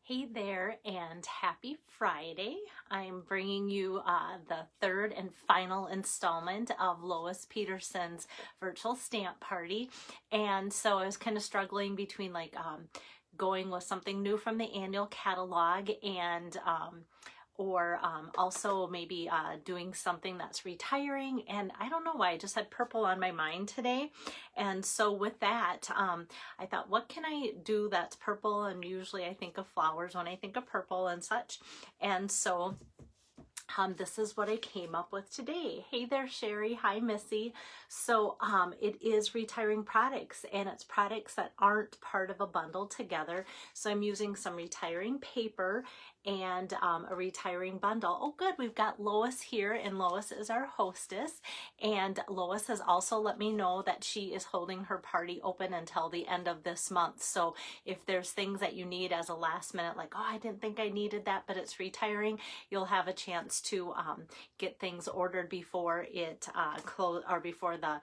Hey there, and happy Friday. I'm bringing you the third and final installment of Lois Peterson's virtual stamp party. And so I was kind of struggling between going with something new from the annual catalog and or also maybe doing something that's retiring. And I don't know why, I just had purple on my mind today. And so with that, I thought, what can I do that's purple? And usually I think of flowers when I think of purple and such. And so this is what I came up with today. Hey there, Sherry. Hi, Missy. So it is retiring products, and it's products that aren't part of a bundle together. So I'm using some retiring paper and a retiring bundle. Oh, good. We've got Lois here, and Lois is our hostess. And Lois has also let me know that she is holding her party open until the end of this month. So if there's things that you need as a last minute, like, oh, I didn't think I needed that, but it's retiring, you'll have a chance to get things ordered before it or before the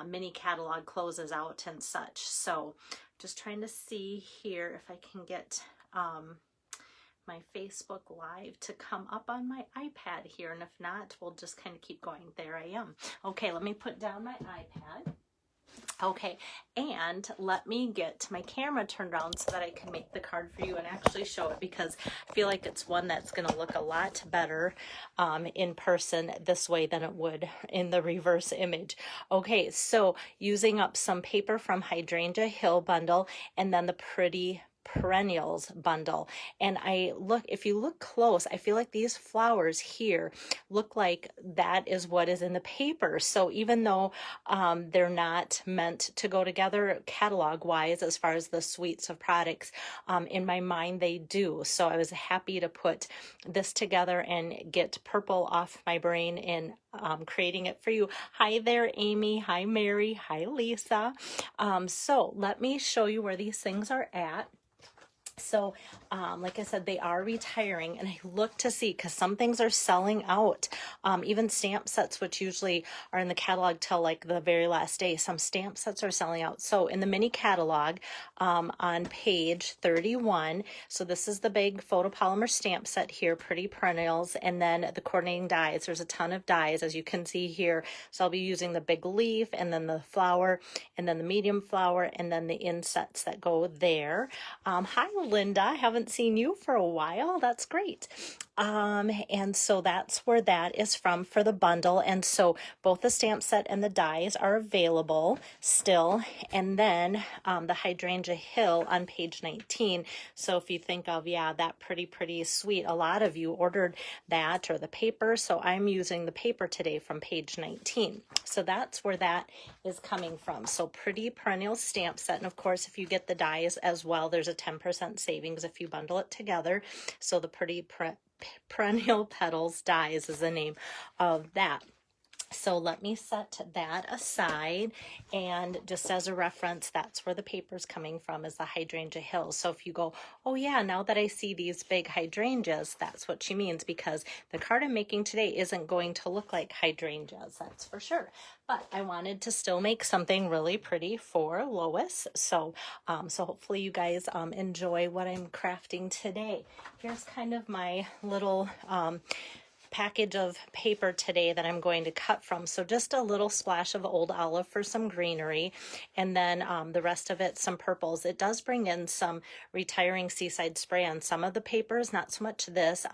mini catalog closes out and such. So just trying to see here if I can get my Facebook Live to come up on my iPad here, and if not, we'll just kind of keep going. There I am. Okay, let me put down my iPad. Okay, and let me get my camera turned on so that I can make the card for you and actually show it, because I feel like it's one that's going to look a lot better in person this way than it would in the reverse image. Okay, so using up some paper from Hydrangea Hill bundle, and then the Pretty Perennials bundle. And if you look close, I feel like these flowers here look like that is what is in the paper. So even though they're not meant to go together catalog wise as far as the suites of products, in my mind they do. So I was happy to put this together and get purple off my brain in creating it for you. Hi there, Amy. Hi, Mary. Hi, Lisa. So let me show you where these things are at. So, like I said, they are retiring, and I look to see, because some things are selling out. Even stamp sets, which usually are in the catalog till like the very last day, some stamp sets are selling out. So in the mini catalog, on page 31, so this is the big photopolymer stamp set here, Pretty Perennials, and then the coordinating dies. There's a ton of dies, as you can see here. So I'll be using the big leaf, and then the flower, and then the medium flower, and then the insets that go there. Hi, Linda. I haven't seen you for a while. That's great. And so that's where that is from for the bundle. And so both the stamp set and the dies are available still. And then the Hydrangea Hill on page 19. So if you think of, yeah, that pretty sweet, a lot of you ordered that or the paper. So I'm using the paper today from page 19. So that's where that is coming from. So Pretty Perennial stamp set. And of course, if you get the dies as well, there's a 10% savings if you bundle it together. So the Pretty Perennial Petals dies is the name of that. So let me set that aside, and just as a reference, that's where the paper's coming from, is the Hydrangea Hill. So if you go, oh yeah, now that I see these big hydrangeas, that's what she means, because the card I'm making today isn't going to look like hydrangeas, that's for sure. But I wanted to still make something really pretty for Lois. So so hopefully you guys enjoy what I'm crafting today. Here's kind of my little package of paper today that I'm going to cut from. So just a little splash of old olive for some greenery, and then the rest of it some purples. It does bring in some retiring seaside spray on some of the papers, not so much this.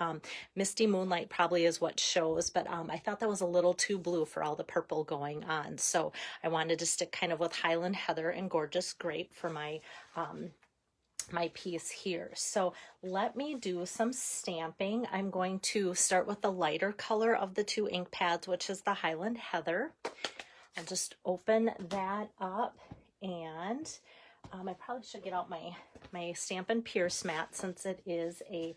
Misty Moonlight probably is what shows, but I thought that was a little too blue for all the purple going on. So I wanted to stick kind of with Highland Heather and Gorgeous Grape for my my piece here. So let me do some stamping. I'm going to start with the lighter color of the two ink pads, which is the Highland Heather. I'll just open that up, and I probably should get out my Stampin' Pierce mat, since it is a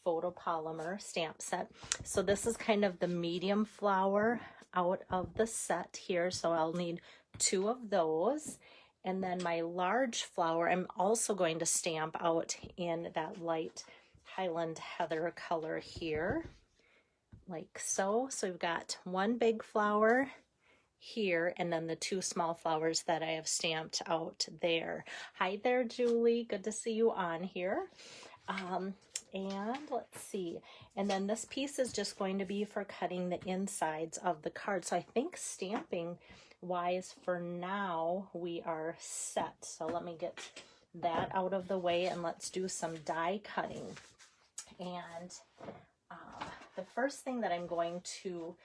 photopolymer stamp set. So this is kind of the medium flower out of the set here, so I'll need 2 of those. And then my large flower, I'm also going to stamp out in that light Highland Heather color here, like so. So we've got 1 big flower here, and then the 2 small flowers that I have stamped out there. Hi there, Julie. Good to see you on here. And let's see. And then this piece is just going to be for cutting the insides of the card. So I think stamping wise for now we are set. So let me get that out of the way and let's do some die cutting. And the first thing that I'm going to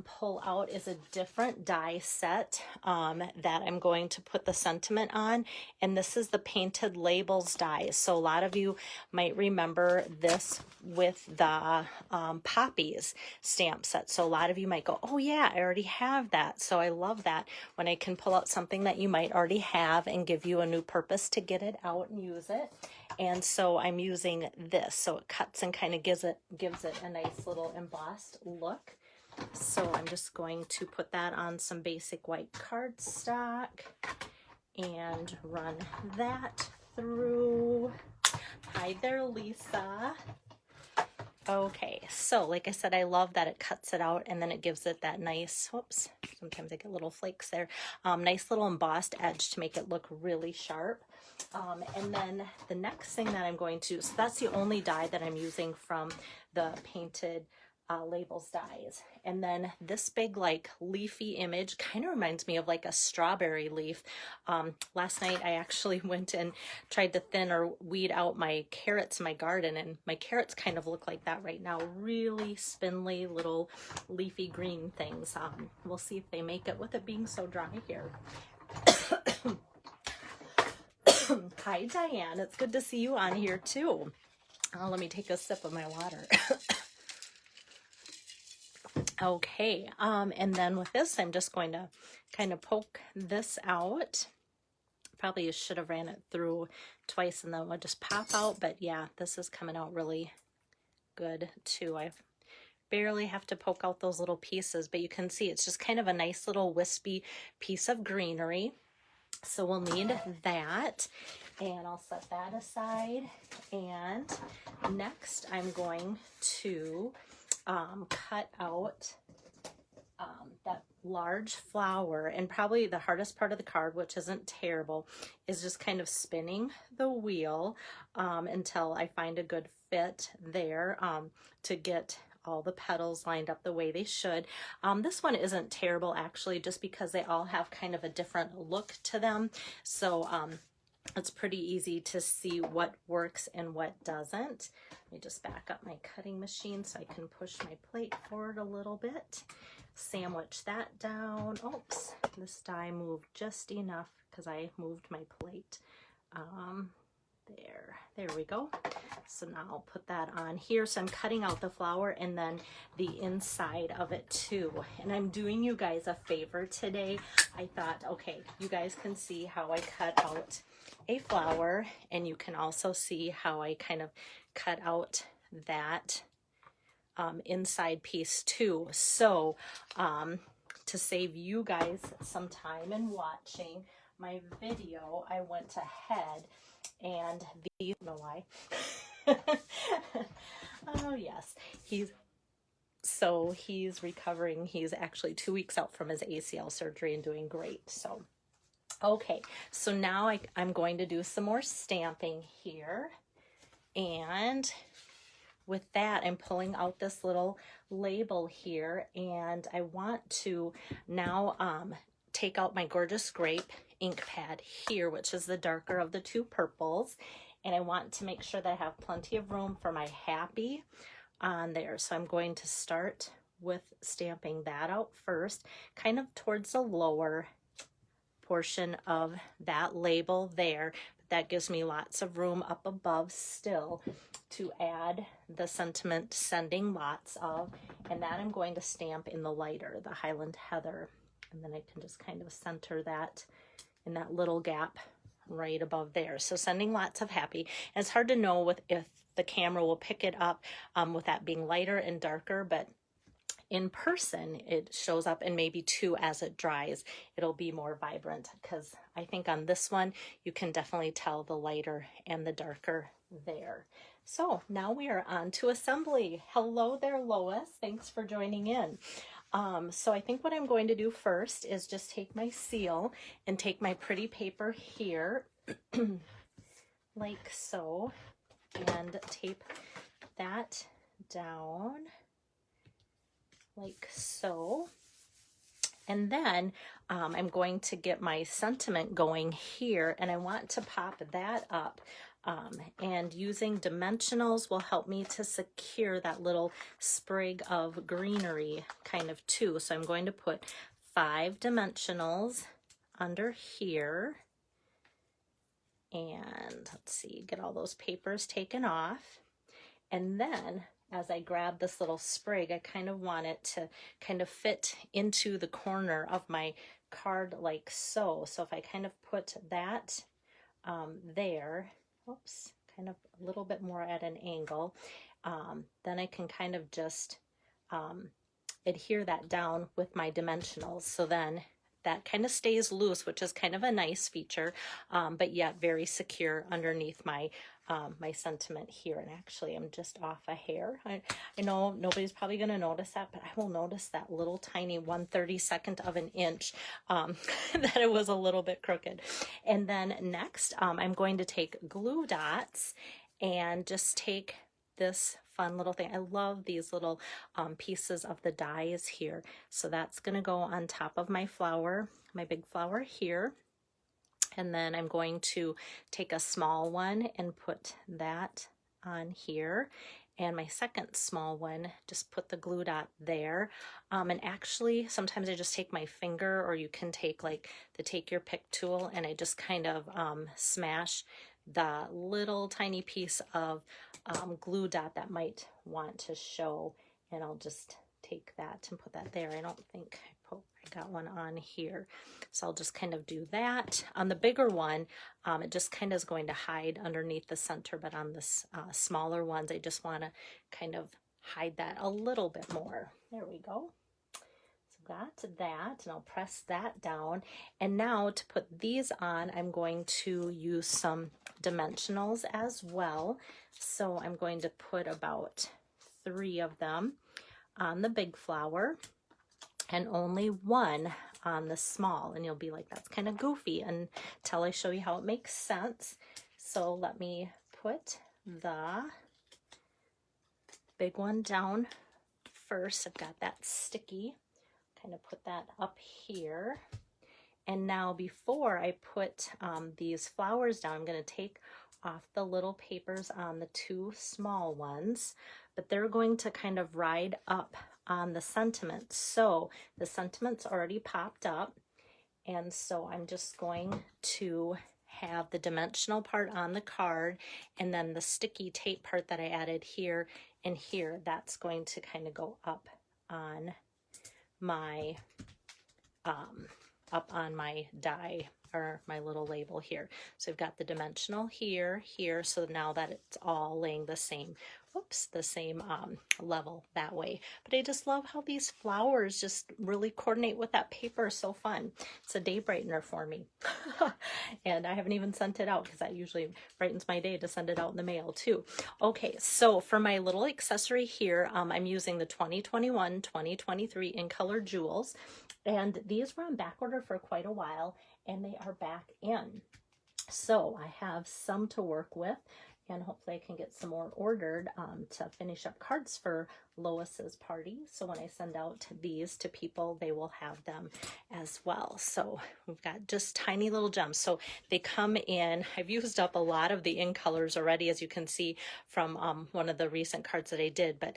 pull out is a different die set that I'm going to put the sentiment on, and this is the Painted Labels die. So a lot of you might remember this with the Poppies stamp set. So a lot of you might go, oh yeah, I already have that. So I love that when I can pull out something that you might already have and give you a new purpose to get it out and use it. And so I'm using this, so it cuts and kind of gives it a nice little embossed look. So I'm just going to put that on some basic white cardstock and run that through. Hi there, Lisa. Okay, so like I said, I love that it cuts it out and then it gives it that nice, whoops, sometimes I get little flakes there, nice little embossed edge to make it look really sharp. And then the next thing that I'm going to, so that's the only die that I'm using from the Painted Labels dies. And then this big like leafy image kind of reminds me of like a strawberry leaf. Last night I actually went and tried to thin or weed out my carrots in my garden, and my carrots kind of look like that right now. Really spindly little leafy green things. We'll see if they make it with it being so dry here. Hi Diane, it's good to see you on here too. Let me take a sip of my water. Okay, and then with this, I'm just going to kind of poke this out. Probably should have ran it through twice and then it would just pop out, but yeah, this is coming out really good too. I barely have to poke out those little pieces, but you can see it's just kind of a nice little wispy piece of greenery. So we'll need that, and I'll set that aside. And next I'm going to cut out that large flower, and probably the hardest part of the card, which isn't terrible, is just kind of spinning the wheel until I find a good fit there to get all the petals lined up the way they should. This one isn't terrible actually, just because they all have kind of a different look to them. So it's pretty easy to see what works and what doesn't. Let me just back up my cutting machine so I can push my plate forward a little bit. Sandwich that down. Oops, this die moved just enough because I moved my plate. There we go. So now I'll put that on here. So I'm cutting out the flower and then the inside of it too. And I'm doing you guys a favor today. I thought, okay, you guys can see how I cut out a flower, and you can also see how I kind of cut out that inside piece too. So to save you guys some time in watching my video, I went ahead and I don't know why. Oh yes, he's recovering. He's actually 2 weeks out from his ACL surgery and doing great. So okay, so now I'm going to do some more stamping here, and with that I'm pulling out this little label here, and I want to now take out my Gorgeous Grape ink pad here, which is the darker of the two purples, and I want to make sure that I have plenty of room for my Happy on there. So I'm going to start with stamping that out first, kind of towards the lower portion of that label there. That gives me lots of room up above still to add the sentiment Sending Lots Of, and that I'm going to stamp in the lighter, the Highland Heather, and then I can just kind of center that in that little gap right above there. So Sending Lots of Happy. And it's hard to know if the camera will pick it up with that being lighter and darker, but in person it shows up, and maybe too as it dries it'll be more vibrant, because I think on this one you can definitely tell the lighter and the darker there. So now we are on to assembly. Hello there, Lois. Thanks for joining in. So I think what I'm going to do first is just take my seal and take my pretty paper here like so, and tape that down like so. And then I'm going to get my sentiment going here, and I want to pop that up. And using dimensionals will help me to secure that little sprig of greenery kind of too. So I'm going to put 5 dimensionals under here. And let's see, get all those papers taken off. And then as I grab this little sprig, I kind of want it to kind of fit into the corner of my card like so. So if I kind of put that there, oops, kind of a little bit more at an angle, then I can kind of just adhere that down with my dimensionals. So then that kind of stays loose, which is kind of a nice feature, but yet very secure underneath my my sentiment here. And actually, I'm just off a hair. I know nobody's probably going to notice that, but I will notice that little tiny 1/32 of an inch that it was a little bit crooked. And then next, I'm going to take glue dots and just take this fun little thing. I love these little pieces of the dies here. So that's going to go on top of my flower, my big flower here. And then I'm going to take a small one and put that on here. And my second small one, just put the glue dot there. And actually, sometimes I just take my finger, or you can take like the take your pick tool, and I just kind of smash the little tiny piece of glue dot that might want to show. And I'll just take that and put that there. I don't think I got one on here. So I'll just kind of do that. On the bigger one, it just kind of is going to hide underneath the center, but on this smaller ones, I just want to kind of hide that a little bit more. There we go. So got that, and I'll press that down. And now to put these on, I'm going to use some dimensionals as well. So I'm going to put about 3 of them on the big flower and only 1 on the small. And you'll be like, that's kind of goofy, until I show you how it makes sense. So let me put the big one down first. I've got that sticky, kind of put that up here. And now before I put these flowers down, I'm going to take off the little papers on the 2 small ones, but they're going to kind of ride up on the sentiment. So the sentiment's already popped up, and so I'm just going to have the dimensional part on the card, and then the sticky tape part that I added here and here, that's going to kind of go up on my die, or my little label here. So I've got the dimensional here, here, so now that it's all laying the same, the same level that way. But I just love how these flowers just really coordinate with that paper. So fun. It's a day brightener for me. And I haven't even sent it out, because that usually brightens my day to send it out in the mail too. Okay, so for my little accessory here, I'm using the 2021-2023 in color jewels. And these were on back order for quite a while, and they are back in. So I have some to work with, and hopefully I can get some more ordered to finish up cards for Lois's party. So when I send out these to people, they will have them as well. So we've got just tiny little gems. So they come in, I've used up a lot of the in colors already, as you can see from one of the recent cards that I did, but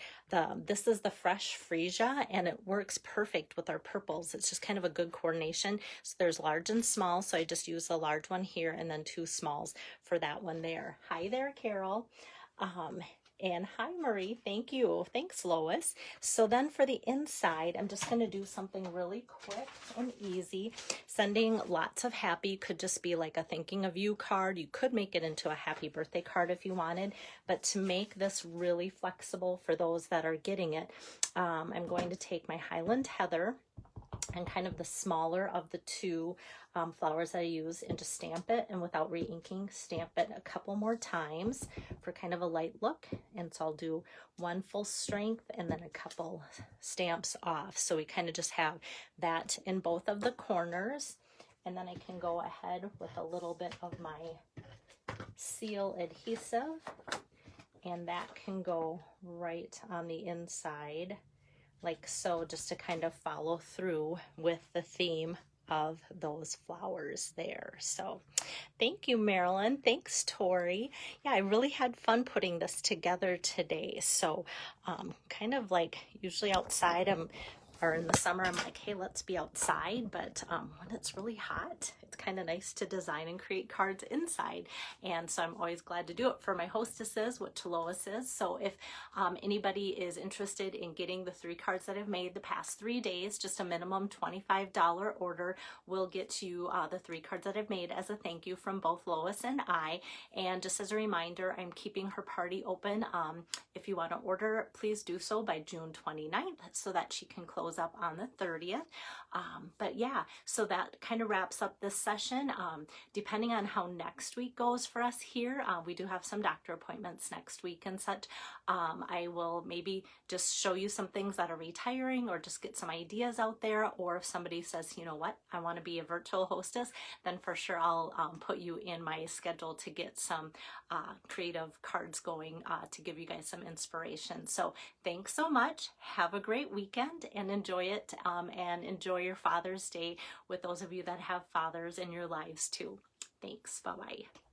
this is the Fresh Freesia, and it works perfect with our purples. It's just kind of a good coordination. So there's large and small, so I just use the large one here and then 2 smalls for that one there. Hi there, Carol. And hi, Marie. Thank you. Thanks, Lois. So then for the inside, I'm just going to do something really quick and easy. Sending lots of happy could just be like a thinking of you card. You could make it into a happy birthday card if you wanted. But to make this really flexible for those that are getting it, I'm going to take my Highland Heather and kind of the smaller of the 2 flowers that I use, and just stamp it, and without re-inking, stamp it a couple more times for kind of a light look. And so I'll do 1 full strength and then a couple stamps off. So we kind of just have that in both of the corners. And then I can go ahead with a little bit of my seal adhesive and that can go right on the inside like so, just to kind of follow through with the theme of those flowers there. So thank you, Marilyn. Thanks, Tori. Yeah, I really had fun putting this together today. So kind of like usually outside, or in the summer, I'm like, hey, let's be outside. But when it's really hot, it's kind of nice to design and create cards inside. And so I'm always glad to do it for my hostesses, which Lois is. So if anybody is interested in getting the 3 cards that I've made the past 3 days, just a minimum $25 order will get you the 3 cards that I've made as a thank you from both Lois and I. And just as a reminder, I'm keeping her party open. If you want to order, please do so by June 29th so that she can close up on the 30th. But yeah, so that kind of wraps up this session. Depending on how next week goes for us here, we do have some doctor appointments next week and such. I will maybe just show you some things that are retiring or just get some ideas out there. Or if somebody says, you know what, I want to be a virtual hostess, then for sure I'll put you in my schedule to get some creative cards going to give you guys some inspiration. So thanks so much. Have a great weekend and enjoy it, and enjoy your Father's Day with those of you that have fathers in your lives too. Thanks. Bye-bye.